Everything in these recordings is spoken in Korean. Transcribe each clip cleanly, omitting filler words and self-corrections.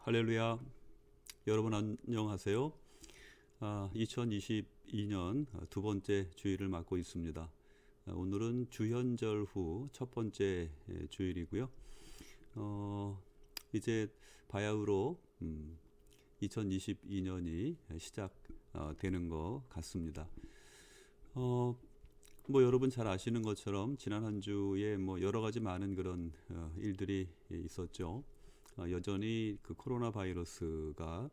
할렐루야. 여러분 안녕하세요. 2022년 두 번째 주일을 맞고 있습니다. 오늘은 주현절 후 첫 번째 주일이고요. 이제 바야흐로 2022년이 시작되는 것 같습니다. 뭐 여러분 잘 아시는 것처럼 지난 한 주에 뭐 여러 가지 많은 그런 일들이 있었죠. 여전히 그 코로나 바이러스가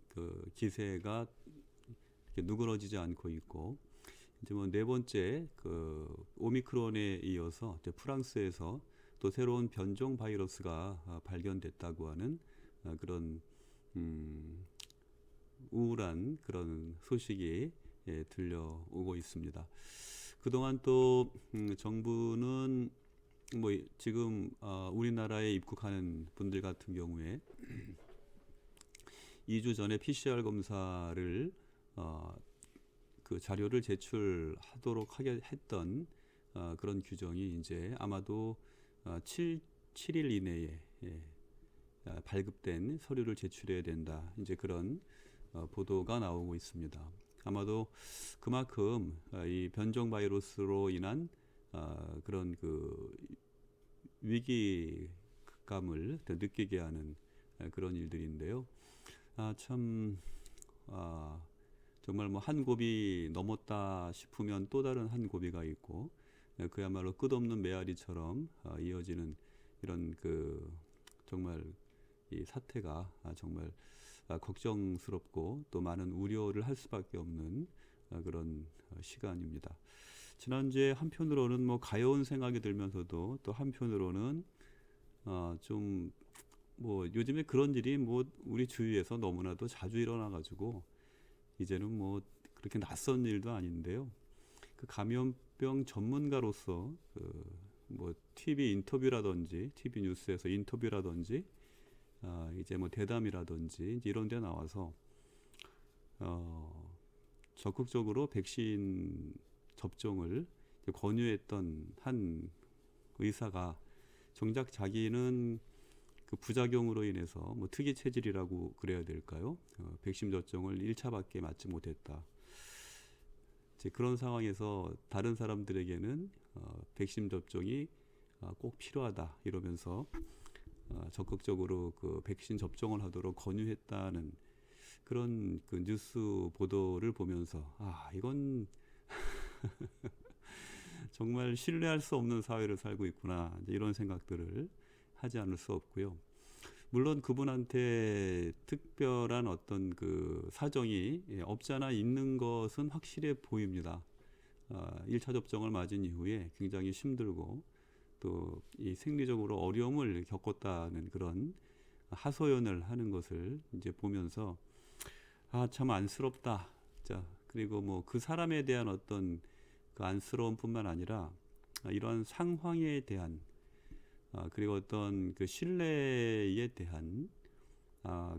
그 기세가 이렇게 누그러지지 않고 있고, 이제 뭐 네 번째 그 오미크론에 이어서 이제 프랑스에서 또 새로운 변종 바이러스가 발견됐다고 하는 그런 우울한 그런 소식이 들려오고 있습니다. 그동안 또 정부는 뭐 지금 우리나라에 입국하는 분들 같은 경우에 2주 전에 PCR 검사를 그 자료를 제출하도록 하게 했던 그런 규정이 이제 아마도 7일 이내에 발급된 서류를 제출해야 된다. 이제 그런 보도가 나오고 있습니다. 아마도 그만큼 이 변종 바이러스로 인한 그런 그 위기감을 더 느끼게 하는 그런 일들인데요. 참 정말 뭐 한 고비 넘었다 싶으면 또 다른 한 고비가 있고, 그야말로 끝없는 메아리처럼 이어지는 이런 그 정말 이 사태가 정말 걱정스럽고 또 많은 우려를 할 수밖에 없는 그런 시간입니다. 지난주에 한편으로는 뭐 가여운 생각이 들면서도 또 한편으로는 좀 뭐 요즘에 그런 일이 뭐 우리 주위에서 너무나도 자주 일어나가지고 이제는 뭐 그렇게 낯선 일도 아닌데요. 그 감염병 전문가로서 그 뭐 TV 인터뷰라든지 TV 뉴스에서 인터뷰라든지 이제 뭐 대담이라든지 이제 이런 데 나와서 적극적으로 백신 접종을 권유했던 한 의사가 정작 자기는 그 부작용으로 인해서 뭐 특이 체질이라고 그래야 될까요? 백신 접종을 1차밖에 맞지 못했다. 이제 그런 상황에서 다른 사람들에게는 백신 접종이 꼭 필요하다 이러면서 적극적으로 그 백신 접종을 하도록 권유했다는 그런 그 뉴스 보도를 보면서 이건 정말 신뢰할 수 없는 사회를 살고 있구나, 이런 생각들을 하지 않을 수 없고요. 물론 그분한테 특별한 어떤 그 사정이 없지 않아 있는 것은 확실해 보입니다. 1차 접종을 맞은 이후에 굉장히 힘들고 또 이 생리적으로 어려움을 겪었다는 그런 하소연을 하는 것을 이제 보면서 참 안쓰럽다. 자, 그리고 뭐 그 사람에 대한 어떤 그 안쓰러움뿐만 아니라 이러한 상황에 대한 그리고 어떤 그 신뢰에 대한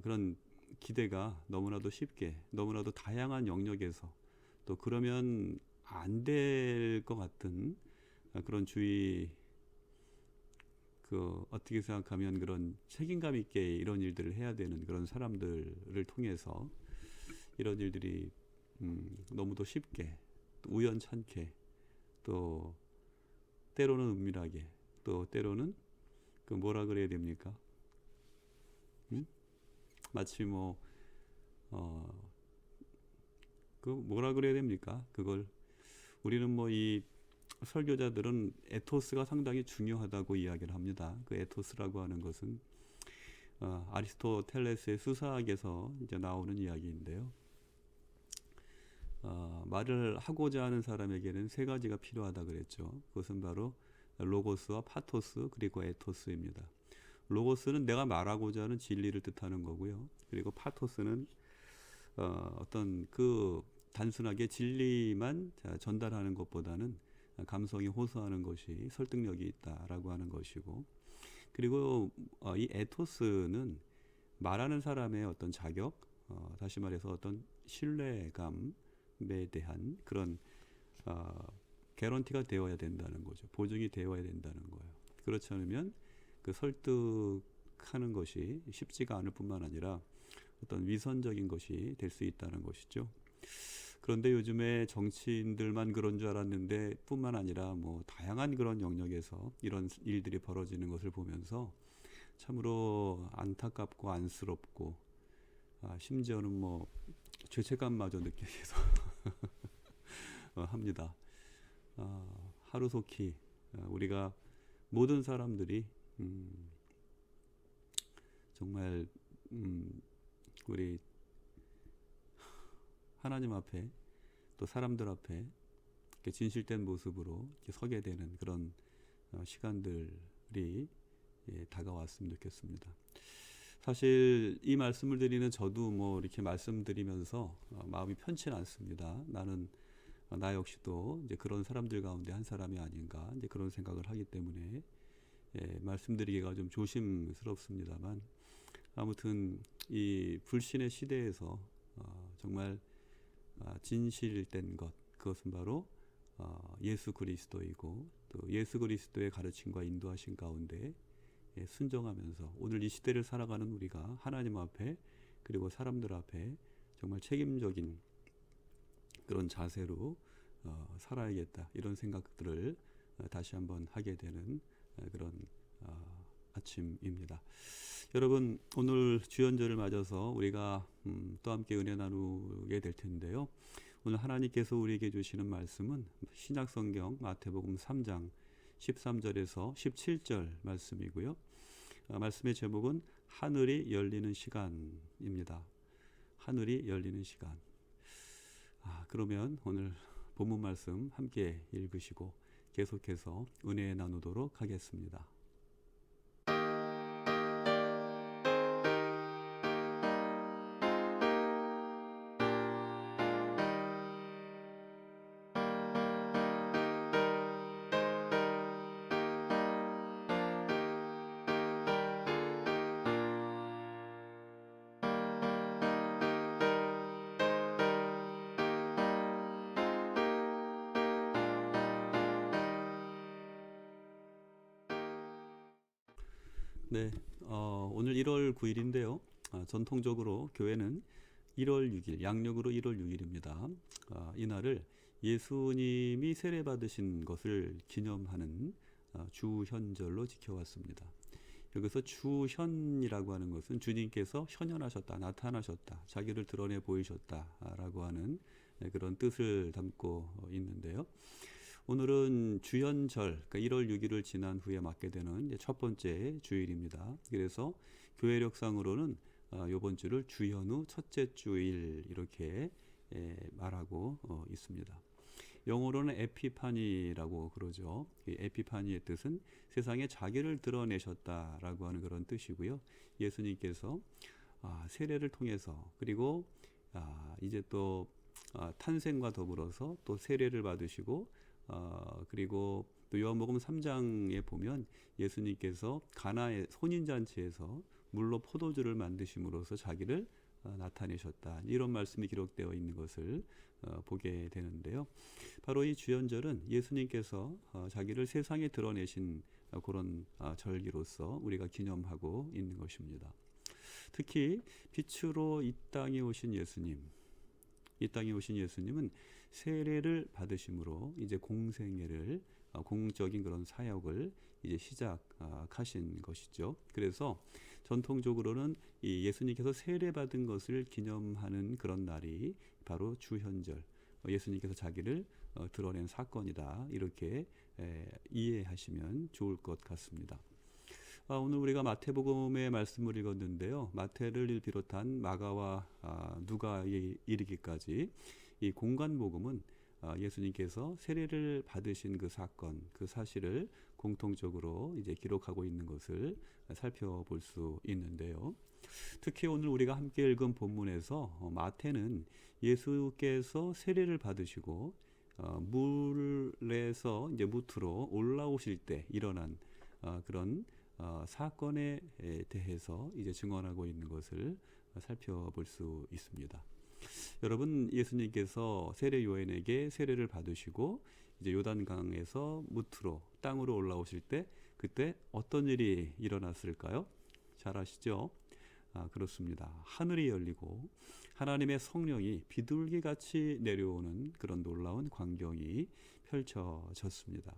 그런 기대가 너무나도 쉽게 너무나도 다양한 영역에서 또 그러면 안 될 것 같은 그런 주의 그 어떻게 생각하면 그런 책임감 있게 이런 일들을 해야 되는 그런 사람들을 통해서 이런 일들이 너무도 쉽게 또 우연찮게 또 때로는 은밀하게 또 때로는 그 뭐라 그래야 됩니까? 마치 뭐 그 뭐라 그래야 됩니까? 그걸 우리는 뭐 이 설교자들은 에토스가 상당히 중요하다고 이야기를 합니다. 그 에토스라고 하는 것은 아리스토텔레스의 수사학에서 이제 나오는 이야기인데요. 말을 하고자 하는 사람에게는 세 가지가 필요하다 그랬죠. 그것은 바로 로고스와 파토스 그리고 에토스입니다. 로고스는 내가 말하고자 하는 진리를 뜻하는 거고요. 그리고 파토스는 어떤 그 단순하게 진리만 전달하는 것보다는 감성이 호소하는 것이 설득력이 있다라고 하는 것이고, 그리고 이 에토스는 말하는 사람의 어떤 자격, 다시 말해서 어떤 신뢰감에 대한 그런 개런티가 되어야 된다는 거죠. 보증이 되어야 된다는 거예요. 그렇지 않으면 그 설득 생각하는 것이 쉽지가 않을 뿐만 아니라 어떤 위선적인 것이 될 수 있다는 것이죠. 그런데 요즘에 정치인들만 그런 줄 알았는데 뿐만 아니라 뭐 다양한 그런 영역에서 이런 일들이 벌어지는 것을 보면서 참으로 안타깝고 안쓰럽고 심지어는 뭐 죄책감마저 느끼기도 합니다. 하루속히 우리가 모든 사람들이 정말 우리 하나님 앞에 또 사람들 앞에 이렇게 진실된 모습으로 이렇게 서게 되는 그런 시간들이 다가왔으면 좋겠습니다. 사실 이 말씀을 드리는 저도 뭐 이렇게 말씀드리면서 마음이 편치 않습니다. 나는 나 역시도 이제 그런 사람들 가운데 한 사람이 아닌가 이제 그런 생각을 하기 때문에 말씀드리기가 좀 조심스럽습니다만 아무튼 이 불신의 시대에서 정말 진실된 것 그것은 바로 예수 그리스도이고 또 예수 그리스도의 가르침과 인도하신 가운데 순종하면서 오늘 이 시대를 살아가는 우리가 하나님 앞에 그리고 사람들 앞에 정말 책임적인 그런 자세로 살아야겠다 이런 생각들을 다시 한번 하게 되는 그런 아침입니다. 여러분 오늘 주연절을 맞아서 우리가 또 함께 은혜 나누게 될 텐데요. 오늘 하나님께서 우리에게 주시는 말씀은 신약성경 마태복음 3장 13절에서 17절 말씀이고요. 말씀의 제목은 하늘이 열리는 시간입니다. 하늘이 열리는 시간. 그러면 오늘 본문 말씀 함께 읽으시고 계속해서 은혜 나누도록 하겠습니다. 네, 오늘 1월 9일인데요. 전통적으로 교회는 1월 6일, 양력으로 1월 6일입니다. 이날을 예수님이 세례 받으신 것을 기념하는 주현절로 지켜왔습니다. 여기서 주현이라고 하는 것은 주님께서 현현하셨다, 나타나셨다, 자기를 드러내 보이셨다라고 하는 그런 뜻을 담고 있는데요. 오늘은 주현절, 그러니까 1월 6일을 지난 후에 맞게 되는 첫 번째 주일입니다. 그래서 교회력상으로는 이번 주를 주현후 첫째 주일 이렇게 말하고 있습니다. 영어로는 에피파니라고 그러죠. 이 에피파니의 뜻은 세상에 자기를 드러내셨다라고 하는 그런 뜻이고요. 예수님께서 세례를 통해서 그리고 이제 또 탄생과 더불어서 또 세례를 받으시고 그리고 또 요한복음 3장에 보면 예수님께서 가나의 혼인잔치에서 물로 포도주를 만드심으로써 자기를 나타내셨다. 이런 말씀이 기록되어 있는 것을 보게 되는데요. 바로 이 주연절은 예수님께서 자기를 세상에 드러내신 그런 절기로서 우리가 기념하고 있는 것입니다. 특히 빛으로 이 땅에 오신 예수님, 이 땅에 오신 예수님은 세례를 받으심으로 이제 공생애를 공적인 그런 사역을 이제 시작하신 것이죠. 그래서 전통적으로는 이 예수님께서 세례 받은 것을 기념하는 그런 날이 바로 주현절, 예수님께서 자기를 드러낸 사건이다 이렇게 이해하시면 좋을 것 같습니다. 오늘 우리가 마태복음의 말씀을 읽었는데요. 마태를 비롯한 마가와 누가에 이르기까지 이 공간복음은 예수님께서 세례를 받으신 그 사건, 그 사실을 공통적으로 이제 기록하고 있는 것을 살펴볼 수 있는데요. 특히 오늘 우리가 함께 읽은 본문에서 마태는 예수께서 세례를 받으시고 물에서 이제 무트로 올라오실 때 일어난 그런 사건에 대해서 이제 증언하고 있는 것을 살펴볼 수 있습니다. 여러분, 예수님께서 세례 요한에게 세례를 받으시고 이제 요단강에서 무트로 땅으로 올라오실 때 그때 어떤 일이 일어났을까요? 잘 아시죠? 그렇습니다. 하늘이 열리고 하나님의 성령이 비둘기같이 내려오는 그런 놀라운 광경이 펼쳐졌습니다.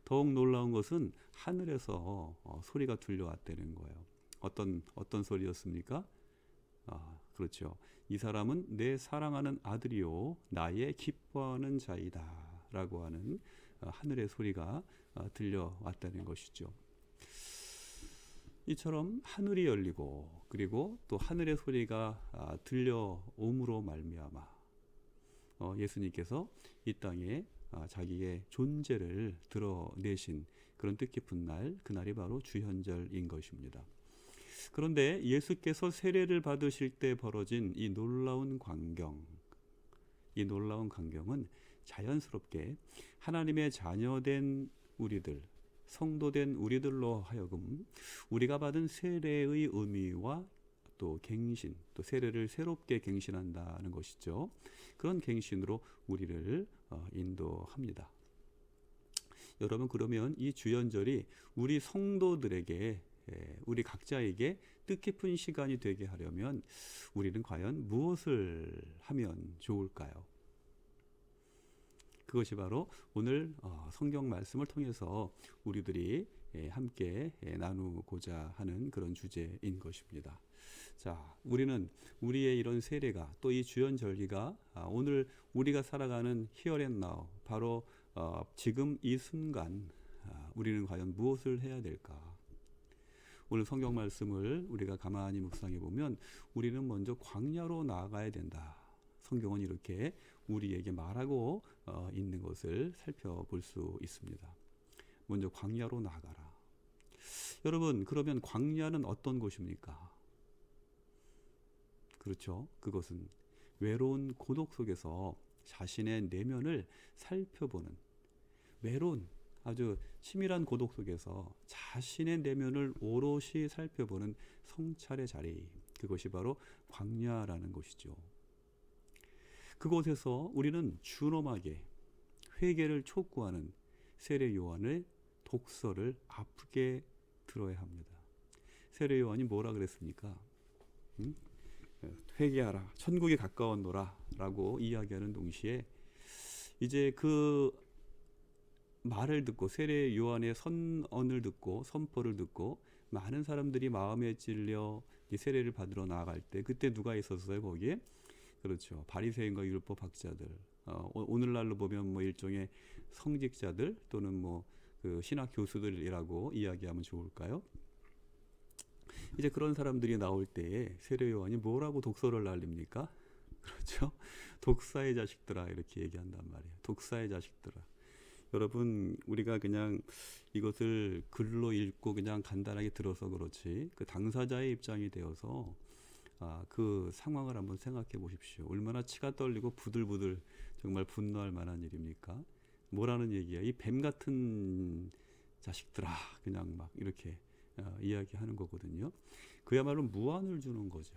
더욱 놀라운 것은 하늘에서 소리가 들려왔다는 거예요. 어떤 소리였습니까? 그렇죠. 이 사람은 내 사랑하는 아들이요 나의 기뻐하는 자이다 라고 하는 하늘의 소리가 들려왔다는 것이죠. 이처럼 하늘이 열리고 그리고 또 하늘의 소리가 들려옴으로 말미암아 예수님께서 이 땅에 자기의 존재를 드러내신 그런 뜻깊은 날, 그날이 바로 주현절인 것입니다. 그런데 예수께서 세례를 받으실 때 벌어진 이 놀라운 광경은 자연스럽게 하나님의 자녀된 우리들, 성도된 우리들로 하여금 우리가 받은 세례의 의미와 또 갱신, 또 세례를 새롭게 갱신한다는 것이죠. 그런 갱신으로 우리를 인도합니다. 여러분, 그러면 이 주연절이 우리 성도들에게, 우리 각자에게 뜻깊은 시간이 되게 하려면 우리는 과연 무엇을 하면 좋을까요? 그것이 바로 오늘 성경 말씀을 통해서 우리들이 함께 나누고자 하는 그런 주제인 것입니다. 자, 우리는 우리의 이런 세례가 또 이 주연절기가 오늘 우리가 살아가는 here and now, 바로 지금 이 순간 우리는 과연 무엇을 해야 될까? 오늘 성경 말씀을 우리가 가만히 묵상해 보면 우리는 먼저 광야로 나아가야 된다. 성경은 이렇게 우리에게 말하고 있는 것을 살펴볼 수 있습니다. 먼저 광야로 나아가라. 여러분, 그러면 광야는 어떤 곳입니까? 그렇죠. 그것은 외로운 고독 속에서 자신의 내면을 살펴보는, 외로운 아주 치밀한 고독 속에서 자신의 내면을 오롯이 살펴보는 성찰의 자리, 그것이 바로 광야라는 곳이죠. 그곳에서 우리는 준엄하게 회개를 촉구하는 세례 요한의 독서를 아프게 들어야 합니다. 세례 요한이 뭐라 그랬습니까? 회개하라, 천국이 가까웠노라 라고 이야기하는 동시에 이제 그 말을 듣고, 세례 요한의 선언을 듣고 선포를 듣고 많은 사람들이 마음에 찔려 이 세례를 받으러 나아갈 때 그때 누가 있었어요? 거기에? 그렇죠. 바리새인과 율법 학자들, 오늘날로 보면 뭐 일종의 성직자들 또는 뭐 그 신학 교수들이라고 이야기하면 좋을까요? 이제 그런 사람들이 나올 때에 세례 요한이 뭐라고 독서를 날립니까? 그렇죠. 독사의 자식들아, 이렇게 얘기한단 말이에요. 독사의 자식들아. 여러분, 우리가 그냥 이것을 글로 읽고 그냥 간단하게 들어서 그렇지, 그 당사자의 입장이 되어서 그 상황을 한번 생각해 보십시오. 얼마나 치가 떨리고 부들부들 정말 분노할 만한 일입니까? 뭐라는 얘기야? 이 뱀 같은 자식들아, 그냥 막 이렇게 이야기하는 거거든요. 그야말로 무안을 주는 거죠.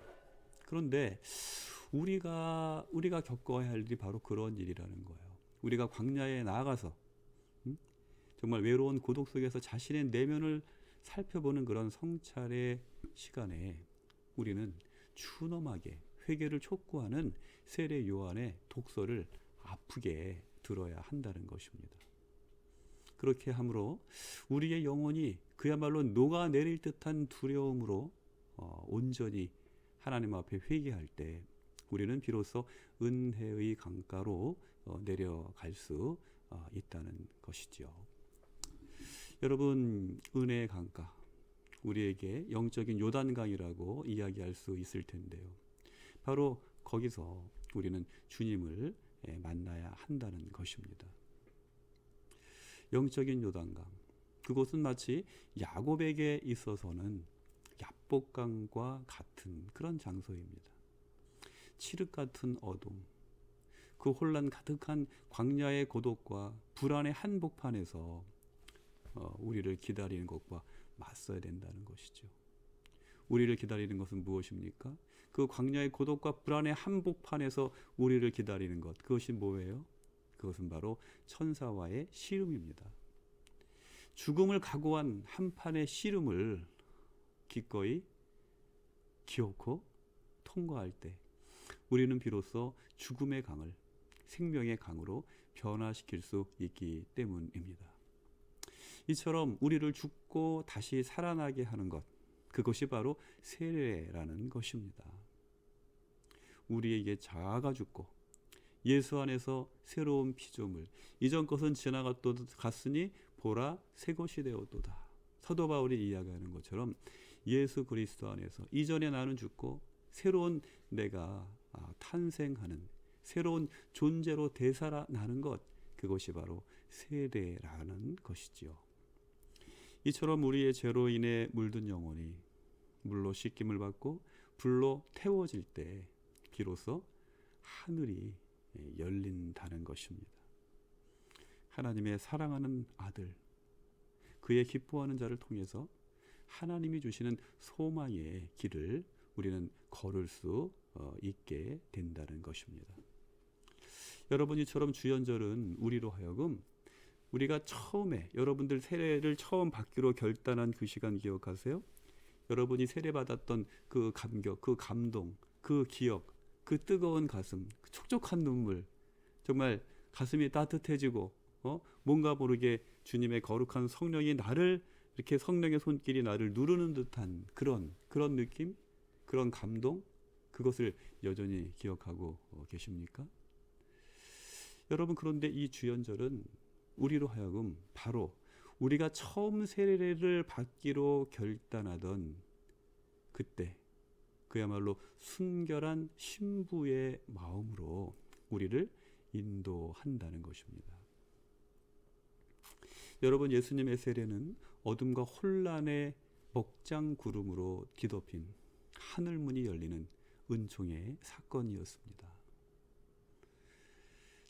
그런데 우리가 겪어야 할 일이 바로 그런 일이라는 거예요. 우리가 광야에 나아가서 정말 외로운 고독 속에서 자신의 내면을 살펴보는 그런 성찰의 시간에 우리는 준엄하게 회개를 촉구하는 세례 요한의 독서를 아프게 들어야 한다는 것입니다. 그렇게 함으로 우리의 영혼이 그야말로 녹아내릴 듯한 두려움으로 온전히 하나님 앞에 회개할 때 우리는 비로소 은혜의 강가로 내려갈 수 있다는 것이죠. 여러분, 은혜의 강가, 우리에게 영적인 요단강이라고 이야기할 수 있을 텐데요. 바로 거기서 우리는 주님을 만나야 한다는 것입니다. 영적인 요단강, 그곳은 마치 야곱에게 있어서는 야복강과 같은 그런 장소입니다. 칠흑 같은 어둠, 그 혼란 가득한 광야의 고독과 불안의 한복판에서 우리를 기다리는 것과 맞서야 된다는 것이죠. 우리를 기다리는 것은 무엇입니까? 그 광야의 고독과 불안의 한복판에서 우리를 기다리는 것, 그것이 뭐예요? 그것은 바로 천사와의 씨름입니다. 죽음을 각오한 한판의 씨름을 기꺼이 기어코 통과할 때 우리는 비로소 죽음의 강을 생명의 강으로 변화시킬 수 있기 때문입니다. 이처럼 우리를 죽고 다시 살아나게 하는 것, 그것이 바로 세례라는 것입니다. 우리에게 자아가 죽고 예수 안에서 새로운 피조물, 이전 것은 지나갔으니 보라 새 것이 되었도다. 사도 바울이 이야기하는 것처럼 예수 그리스도 안에서 이전에 나는 죽고 새로운 내가 탄생하는 새로운 존재로 되살아나는 것, 그것이 바로 세례라는 것이지요. 이처럼 우리의 죄로 인해 물든 영혼이 물로 씻김을 받고 불로 태워질 때 비로소 하늘이 열린다는 것입니다. 하나님의 사랑하는 아들, 그의 기뻐하는 자를 통해서 하나님이 주시는 소망의 길을 우리는 걸을 수 있게 된다는 것입니다. 여러분, 이처럼 주연절은 우리로 하여금 우리가 처음에 여러분들 세례를 처음 받기로 결단한 그 시간 기억하세요? 여러분이 세례받았던 그 감격, 그 감동, 그 기억, 그 뜨거운 가슴, 그 촉촉한 눈물, 정말 가슴이 따뜻해지고 뭔가 모르게 주님의 거룩한 성령이 나를 이렇게 성령의 손길이 나를 누르는 듯한 그런 느낌, 그런 감동, 그것을 여전히 기억하고 계십니까? 여러분, 그런데 이 주연절은 우리로 하여금 바로 우리가 처음 세례를 받기로 결단하던 그때 그야말로 순결한 신부의 마음으로 우리를 인도한다는 것입니다. 여러분, 예수님의 세례는 어둠과 혼란의 먹장 구름으로 뒤덮인 하늘문이 열리는 은총의 사건이었습니다.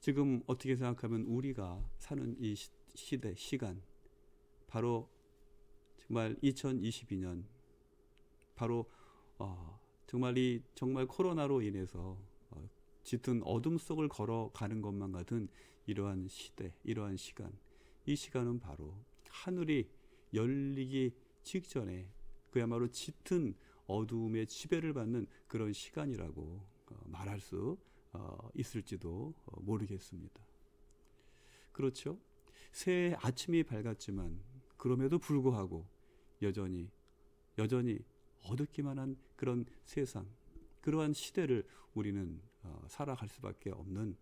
지금 어떻게 생각하면 우리가 사는 이 시대, 시간, 바로 정말 2022년, 바로 정말 코로나로 인해서 짙은 어둠 속을 걸어가는 것만 같은 이러한 시대, 이러한 시간, 이 시간은 바로 하늘이 열리기 직전에 그야말로 짙은 어두움의 지배를 받는 그런 시간이라고 말할 수 있을지도 모르겠습니다. 그렇죠? 새해 아침이 밝았지만 그럼에도 불구하고 여전히 어둡기만 한 그런 세상, 그러한 시대를 우리는 살아갈 수밖에 없는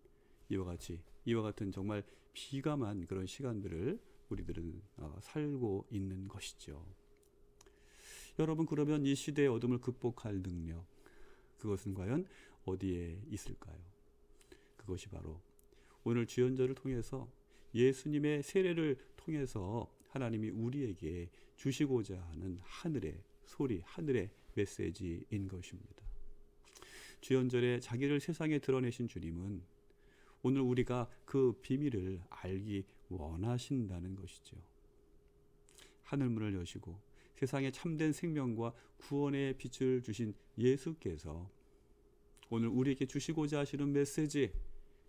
이와 같은 정말 비감한 그런 시간들을 우리들은 살고 있는 것이죠. 여러분, 그러면 이 시대의 어둠을 극복할 능력, 그것은 과연 어디에 있을까요? 그것이 바로 오늘 주연절을 통해서 예수님의 세례를 통해서 하나님이 우리에게 주시고자 하는 하늘의 소리, 하늘의 메시지인 것입니다. 주연절에 자기를 세상에 드러내신 주님은 오늘 우리가 그 비밀을 알기 원하신다는 것이죠. 하늘문을 여시고 세상에 참된 생명과 구원의 빛을 주신 예수께서 오늘 우리에게 주시고자 하시는 메시지,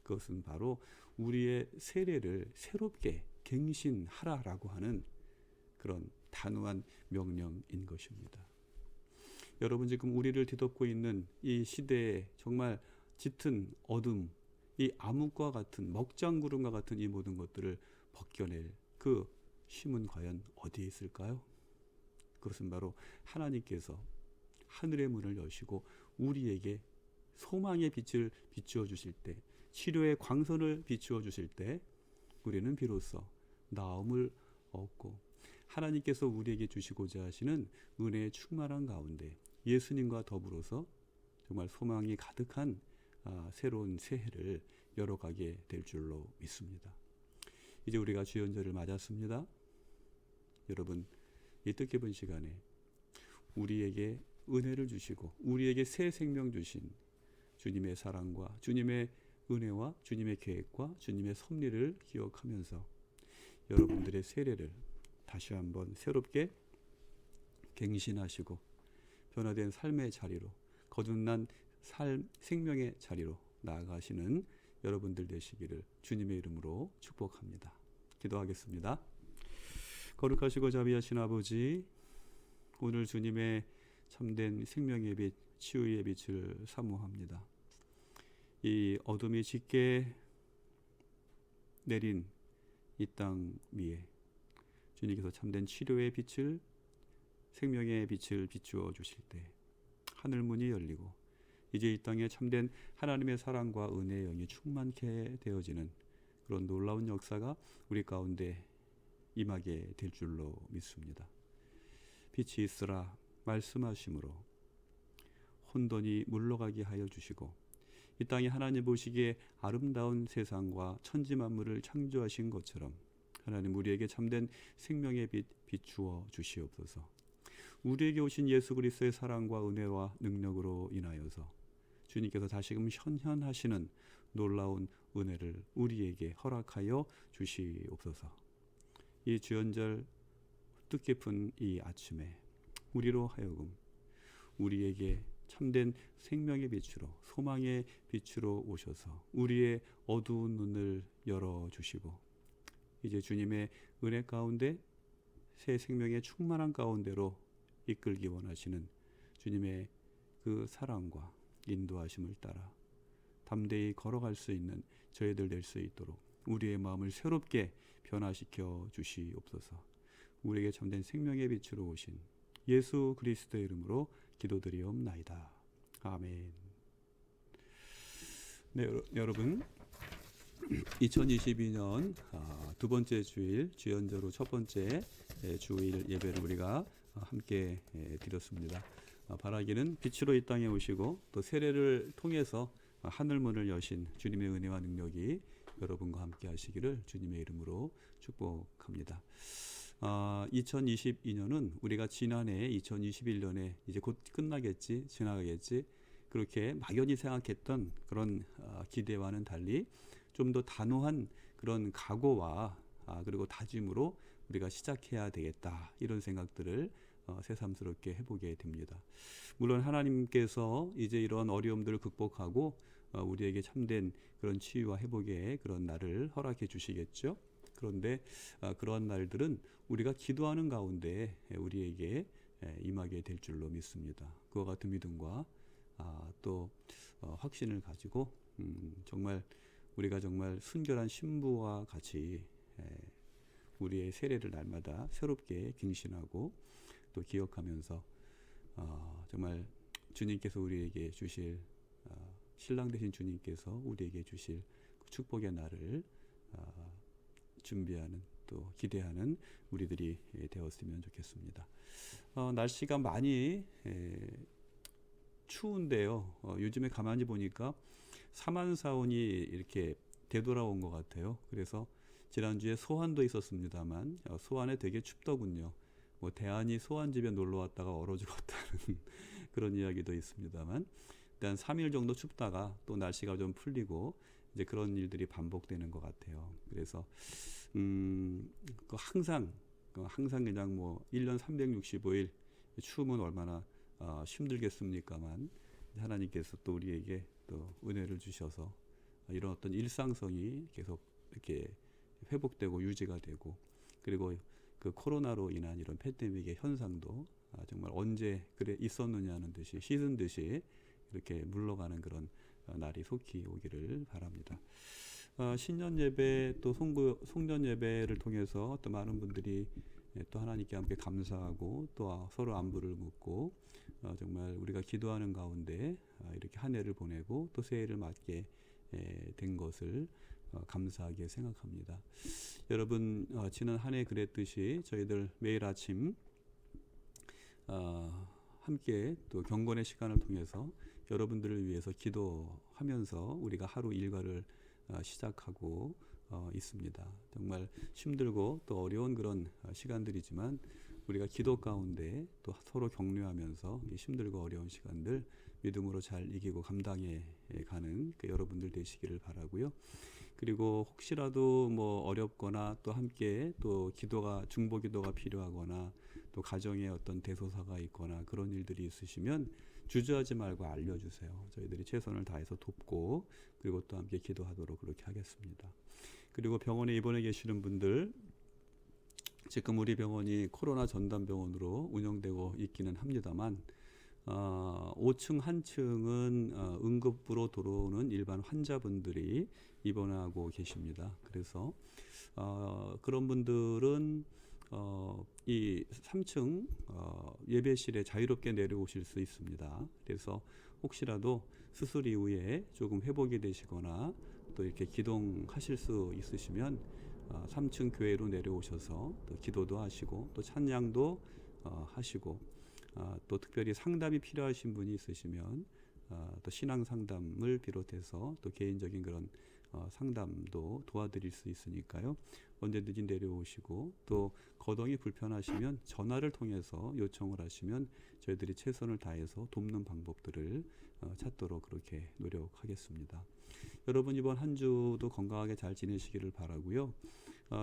그것은 바로 우리의 세례를 새롭게 갱신하라라고 하는 그런 단호한 명령인 것입니다. 여러분, 지금 우리를 뒤덮고 있는 이 시대에 정말 짙은 어둠, 이 암흑과 같은 먹장구름과 같은 이 모든 것들을 벗겨낼 그 힘은 과연 어디에 있을까요? 그것은 바로 하나님께서 하늘의 문을 여시고 우리에게 소망의 빛을 비추어 주실 때, 치료의 광선을 비추어 주실 때 우리는 비로소 나음을 얻고 하나님께서 우리에게 주시고자 하시는 은혜의 충만한 가운데 예수님과 더불어서 정말 소망이 가득한 새로운 새해를 열어가게 될 줄로 믿습니다. 이제 우리가 주연절을 맞았습니다. 여러분, 이 뜻깊은 시간에 우리에게 은혜를 주시고 우리에게 새 생명 주신 주님의 사랑과 주님의 은혜와 주님의 계획과 주님의 섭리를 기억하면서 여러분들의 세례를 다시 한번 새롭게 갱신하시고 변화된 삶의 자리로, 거듭난 생명의 자리로 나아가시는 여러분들 되시기를 주님의 이름으로 축복합니다. 기도하겠습니다. 거룩하시고 자비하신 아버지, 오늘 주님의 참된 생명의 빛, 치유의 빛을 사모합니다. 이 어둠이 짙게 내린 이 땅 위에 주님께서 참된 치료의 빛을, 생명의 빛을 비추어 주실 때 하늘 문이 열리고 이제 이 땅에 참된 하나님의 사랑과 은혜의 영이 충만케 되어지는 그런 놀라운 역사가 우리 가운데 임하게 될 줄로 믿습니다. 빛이 있으라 말씀하심으로 혼돈이 물러가게 하여 주시고 이 땅에 하나님 보시기에 아름다운 세상과 천지 만물을 창조하신 것처럼 하나님 우리에게 참된 생명의 빛 비추어 주시옵소서. 우리에게 오신 예수 그리스도의 사랑과 은혜와 능력으로 인하여서 주님께서 다시금 현현하시는 놀라운 은혜를 우리에게 허락하여 주시옵소서. 이 주연절 뜻깊은 이 아침에 우리로 하여금 우리에게 참된 생명의 빛으로 소망의 빛으로 오셔서 우리의 어두운 눈을 열어주시고 이제 주님의 은혜 가운데 새 생명의 충만한 가운데로 이끌기 원하시는 주님의 그 사랑과 인도하심을 따라 담대히 걸어갈 수 있는 저희들 될 수 있도록 우리의 마음을 새롭게 변화시켜 주시옵소서. 우리에게 참된 생명의 빛으로 오신 예수 그리스도의 이름으로 기도드리옵나이다. 아멘. 네, 여러분 2022년 두 번째 주일 주연절 후 첫 번째 주일 예배를 우리가 함께 드렸습니다. 바라기는 빛으로 이 땅에 오시고 또 세례를 통해서 하늘문을 여신 주님의 은혜와 능력이 여러분과 함께 하시기를 주님의 이름으로 축복합니다. 2022년은 우리가 지난해 2021년에 이제 곧 끝나겠지, 지나가겠지 그렇게 막연히 생각했던 그런 기대와는 달리 좀 더 단호한 그런 각오와 그리고 다짐으로 우리가 시작해야 되겠다 이런 생각들을 새삼스럽게 해보게 됩니다. 물론 하나님께서 이제 이런 어려움들을 극복하고 우리에게 참된 그런 치유와 회복의 그런 날을 허락해 주시겠죠. 그런데 그러한 날들은 우리가 기도하는 가운데 우리에게 임하게 될 줄로 믿습니다. 그와 같은 믿음과 또 확신을 가지고 정말 우리가 정말 순결한 신부와 같이 우리의 세례를 날마다 새롭게 갱신하고 또 기억하면서 정말 주님께서 우리에게 주실 신랑 되신 주님께서 우리에게 주실 그 축복의 날을 준비하는 또 기대하는 우리들이 되었으면 좋겠습니다. 날씨가 많이 추운데요. 요즘에 가만히 보니까 사만사온이 이렇게 되돌아온 것 같아요. 그래서 지난주에 소환도 있었습니다만 소환에 되게 춥더군요. 뭐 대안이 소환집에 놀러 왔다가 얼어 죽었다는 그런 이야기도 있습니다만 일단 3일 정도 춥다가 또 날씨가 좀 풀리고 이제 그런 일들이 반복되는 것 같아요. 그래서 항상 그냥 뭐 1년 365일 추우면 얼마나 힘들겠습니까만 하나님께서 또 우리에게 또 은혜를 주셔서 이런 어떤 일상성이 계속 이렇게 회복되고 유지가 되고 그리고 그 코로나로 인한 이런 팬데믹의 현상도 정말 언제 그래 있었느냐는 듯이 씻은 듯이 이렇게 물러가는 그런 날이 속히 오기를 바랍니다. 신년 예배 또 송년 예배를 통해서 또 많은 분들이 또 하나님께 함께 감사하고 또 서로 안부를 묻고 정말 우리가 기도하는 가운데 이렇게 한 해를 보내고 또 새해를 맞게 된 것을 감사하게 생각합니다. 여러분 지난 한 해 그랬듯이 저희들 매일 아침 함께 또 경건의 시간을 통해서 여러분들을 위해서 기도하면서 우리가 하루 일과를 시작하고 있습니다. 정말 힘들고 또 어려운 그런 시간들이지만 우리가 기도 가운데 또 서로 격려하면서 힘들고 어려운 시간들 믿음으로 잘 이기고 감당해 가는 그 여러분들 되시기를 바라고요. 그리고 혹시라도 뭐 어렵거나 또 함께 또 중보 기도가 필요하거나 또 가정에 어떤 대소사가 있거나 그런 일들이 있으시면 주저하지 말고 알려주세요. 저희들이 최선을 다해서 돕고 그리고 또 함께 기도하도록 그렇게 하겠습니다. 그리고 병원에 입원해 계시는 분들 지금 우리 병원이 코로나 전담병원으로 운영되고 있기는 합니다만 5층 한 층은 응급부로 들어오는 일반 환자분들이 입원하고 계십니다. 그래서 그런 분들은 이 3층 예배실에 자유롭게 내려오실 수 있습니다. 그래서 혹시라도 수술 이후에 조금 회복이 되시거나 또 이렇게 기동하실 수 있으시면 3층 교회로 내려오셔서 또 기도도 하시고 또 찬양도 하시고 또 특별히 상담이 필요하신 분이 있으시면 또 신앙 상담을 비롯해서 또 개인적인 그런 상담도 도와드릴 수 있으니까요. 언제든지 내려오시고 또 거동이 불편하시면 전화를 통해서 요청을 하시면 저희들이 최선을 다해서 돕는 방법들을 찾도록 그렇게 노력하겠습니다. 여러분 이번 한 주도 건강하게 잘 지내시기를 바라고요.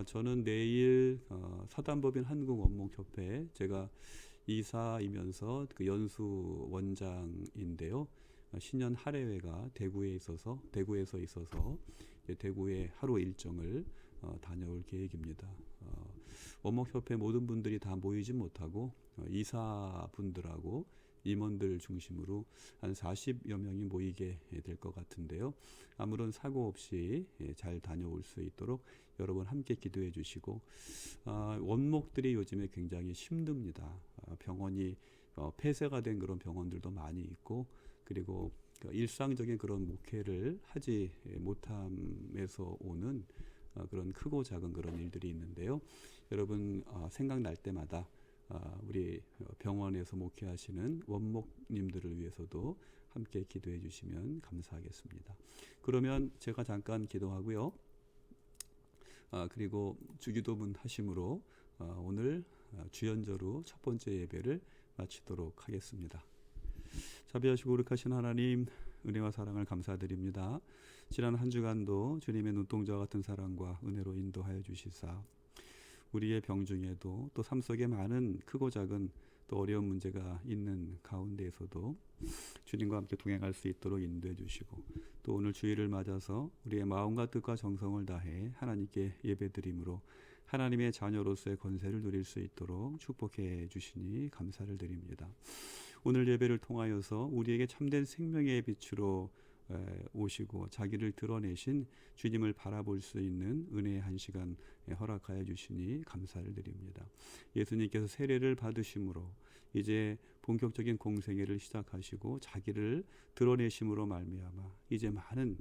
저는 내일 사단법인 한국원목협회 제가 이사이면서 그 연수 원장인데요. 신년 할애회가 대구에서 있어서 대구의 하루 일정을 다녀올 계획입니다. 원목협회 모든 분들이 다 모이진 못하고 이사분들하고 임원들 중심으로 한 40여 명이 모이게 될 것 같은데요. 아무런 사고 없이 잘 다녀올 수 있도록 여러분 함께 기도해 주시고 원목들이 요즘에 굉장히 힘듭니다. 병원이 폐쇄가 된 그런 병원들도 많이 있고 그리고 일상적인 그런 목회를 하지 못함에서 오는 그런 크고 작은 그런 일들이 있는데요. 여러분 생각날 때마다 우리 병원에서 목회하시는 원목님들을 위해서도 함께 기도해 주시면 감사하겠습니다. 그러면 제가 잠깐 기도하고요. 그리고 주기도문 하심으로 오늘 주연저로 첫 번째 예배를 마치도록 하겠습니다. 자비하시고 거룩하신 하나님, 은혜와 사랑을 감사드립니다. 지난 한 주간도 주님의 눈동자와 같은 사랑과 은혜로 인도하여 주시사 우리의 병 중에도 또 삶 속에 많은 크고 작은 또 어려운 문제가 있는 가운데에서도 주님과 함께 동행할 수 있도록 인도해 주시고 또 오늘 주일을 맞아서 우리의 마음과 뜻과 정성을 다해 하나님께 예배드림으로 하나님의 자녀로서의 권세를 누릴 수 있도록 축복해 주시니 감사를 드립니다. 오늘 예배를 통하여서 우리에게 참된 생명의 빛으로 오시고 자기를 드러내신 주님을 바라볼 수 있는 은혜의 한 시간 허락하여 주시니 감사를 드립니다. 예수님께서 세례를 받으심으로 이제 본격적인 공생애를 시작하시고 자기를 드러내심으로 말미암아 이제 많은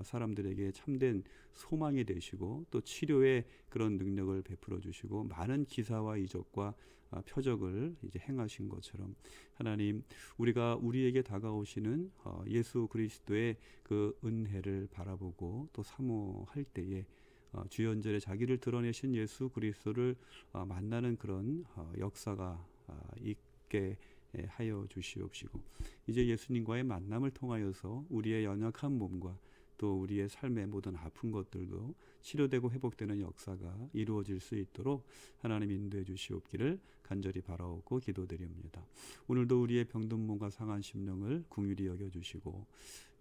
사람들에게 참된 소망이 되시고 또 치료의 그런 능력을 베풀어 주시고 많은 기사와 이적과 표적을 이제 행하신 것처럼 하나님 우리가 우리에게 다가오시는 예수 그리스도의 그 은혜를 바라보고 또 사모할 때에 주연절에 자기를 드러내신 예수 그리스도를 만나는 그런 역사가 있게 하여 주시옵시고 이제 예수님과의 만남을 통하여서 우리의 연약한 몸과 또 우리의 삶의 모든 아픈 것들도 치료되고 회복되는 역사가 이루어질 수 있도록 하나님 인도해 주시옵기를 간절히 바라옵고 기도드립니다. 오늘도 우리의 병든 몸과 상한 심령을 긍휼히 여겨주시고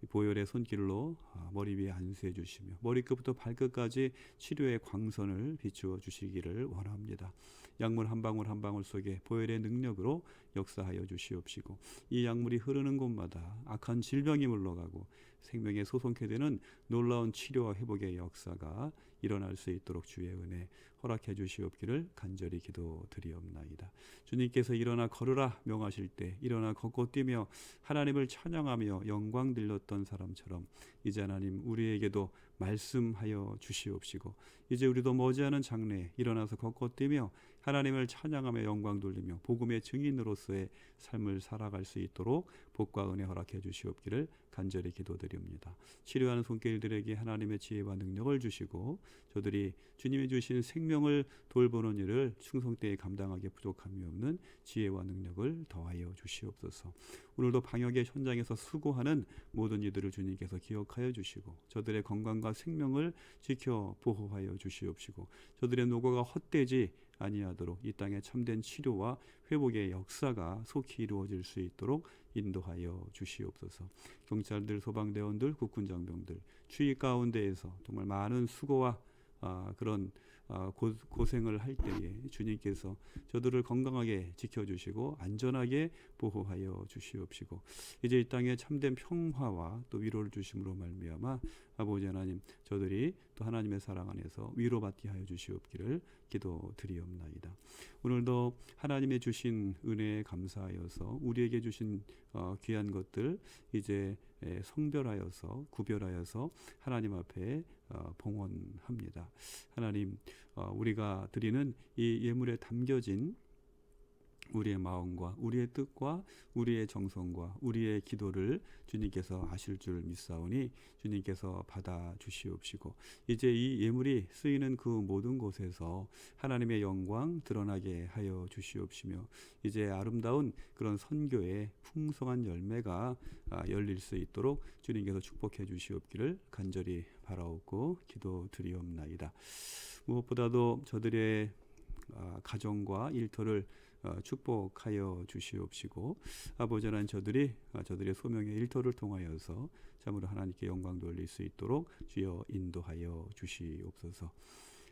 보혈의 손길로 머리 위에 안수해 주시며 머리끝부터 발끝까지 치료의 광선을 비추어 주시기를 원합니다. 약물 한 방울 한 방울 속에 보혈의 능력으로 역사하여 주시옵시고 이 약물이 흐르는 곳마다 악한 질병이 물러가고 생명에 소송케 되는 놀라운 치료와 회복의 역사가 일어날 수 있도록 주의 은혜 허락해 주시옵기를 간절히 기도드리옵나이다. 주님께서 일어나 걸으라 명하실 때 일어나 걷고 뛰며 하나님을 찬양하며 영광 들렸던 사람처럼 이제 하나님 우리에게도 말씀하여 주시옵시고 이제 우리도 머지않은 장래에 일어나서 걷고 뛰며 하나님을 찬양하며 영광 돌리며 복음의 증인으로서의 삶을 살아갈 수 있도록 복과 은혜 허락해 주시옵기를 간절히 기도드립니다. 치료하는 손길들에게 하나님의 지혜와 능력을 주시고 저들이 주님이 주신 생명을 돌보는 일을 충성되이 감당하기에 부족함이 없는 지혜와 능력을 더하여 주시옵소서. 오늘도 방역의 현장에서 수고하는 모든 이들을 주님께서 기억하여 주시고 저들의 건강과 생명을 지켜 보호하여 주시옵시고 저들의 노고가 헛되지 아니하도록 이 땅에 참된 치료와 회복의 역사가 속히 이루어질 수 있도록 인도하여 주시옵소서. 경찰들, 소방대원들, 국군장병들 주의 가운데에서 정말 많은 수고와 그런 고생을 할 때에 주님께서 저들을 건강하게 지켜주시고 안전하게 보호하여 주시옵시고 이제 이 땅에 참된 평화와 또 위로를 주심으로 말미암아 아버지 하나님 저들이 또 하나님의 사랑 안에서 위로받게 하여 주시옵기를 기도드리옵나이다. 오늘도 하나님의 주신 은혜에 감사하여서 우리에게 주신 귀한 것들 이제 성별하여서 구별하여서 하나님 앞에 봉헌합니다. 하나님 우리가 드리는 이 예물에 담겨진 우리의 마음과 우리의 뜻과 우리의 정성과 우리의 기도를 주님께서 아실 줄 믿사오니 주님께서 받아 주시옵시고 이제 이 예물이 쓰이는 그 모든 곳에서 하나님의 영광 드러나게 하여 주시옵시며 이제 아름다운 그런 선교의 풍성한 열매가 열릴 수 있도록 주님께서 축복해 주시옵기를 간절히 바라옵고 기도드리옵나이다. 무엇보다도 저들의 가정과 일터를 축복하여 주시옵시고 아버지 하나님 저들의 소명의 일터를 통하여서 참으로 하나님께 영광 돌릴 수 있도록 주여 인도하여 주시옵소서.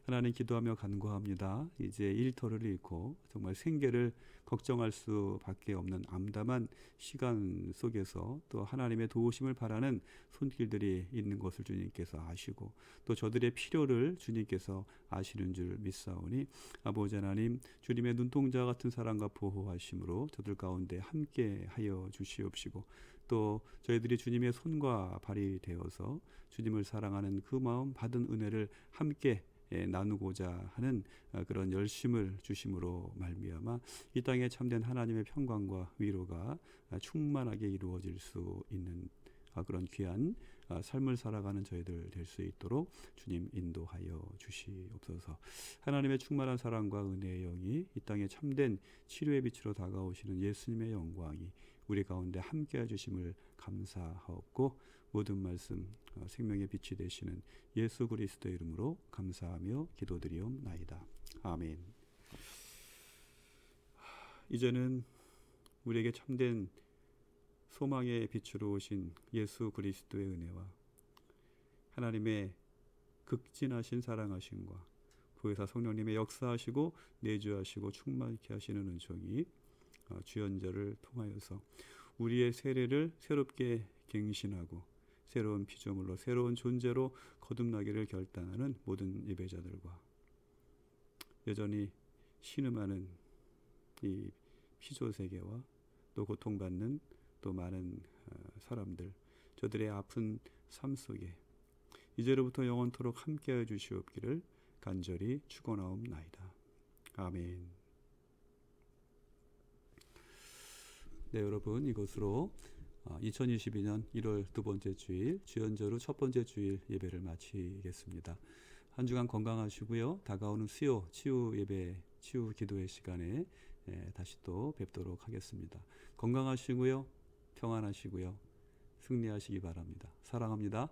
하나님 기도하며 간구합니다. 이제 일터를 잃고 정말 생계를 걱정할 수밖에 없는 암담한 시간 속에서 또 하나님의 도우심을 바라는 손길들이 있는 것을 주님께서 아시고 또 저들의 필요를 주님께서 아시는 줄 믿사오니 아버지 하나님 주님의 눈동자 같은 사랑과 보호하심으로 저들 가운데 함께하여 주시옵시고 또 저희들이 주님의 손과 발이 되어서 주님을 사랑하는 그 마음 받은 은혜를 함께 나누고자 하는 그런 열심을 주심으로 말미암아 이 땅에 참된 하나님의 평강과 위로가 충만하게 이루어질 수 있는 그런 귀한 삶을 살아가는 저희들 될 수 있도록 주님 인도하여 주시옵소서. 하나님의 충만한 사랑과 은혜의 영이 이 땅에 참된 치료의 빛으로 다가오시는 예수님의 영광이 우리 가운데 함께해 주심을 감사하옵고 모든 말씀 생명의 빛이 되시는 예수 그리스도의 이름으로 감사하며 기도드리옵나이다. 아멘. 이제는 우리에게 참된 소망의 빛으로 오신 예수 그리스도의 은혜와 하나님의 극진하신 사랑하심과 보혜사 성령님의 역사하시고 내주하시고 충만케 하시는 은총이 주연절을 통하여서 우리의 세례를 새롭게 갱신하고 새로운 피조물로 새로운 존재로 거듭나기를 결단하는 모든 예배자들과 여전히 신음하는 이 피조 세계와 또 고통받는 또 많은 사람들 저들의 아픈 삶 속에 이제로부터 영원토록 함께하여 주시옵기를 간절히 축원하옵나이다. 아멘. 네, 여러분 이것으로 2022년 1월 두 번째 주일 주연절 후 첫 번째 주일 예배를 마치겠습니다. 한 주간 건강하시고요. 다가오는 수요 치유 예배 치유 기도의 시간에 다시 또 뵙도록 하겠습니다. 건강하시고요. 평안하시고요. 승리하시기 바랍니다. 사랑합니다.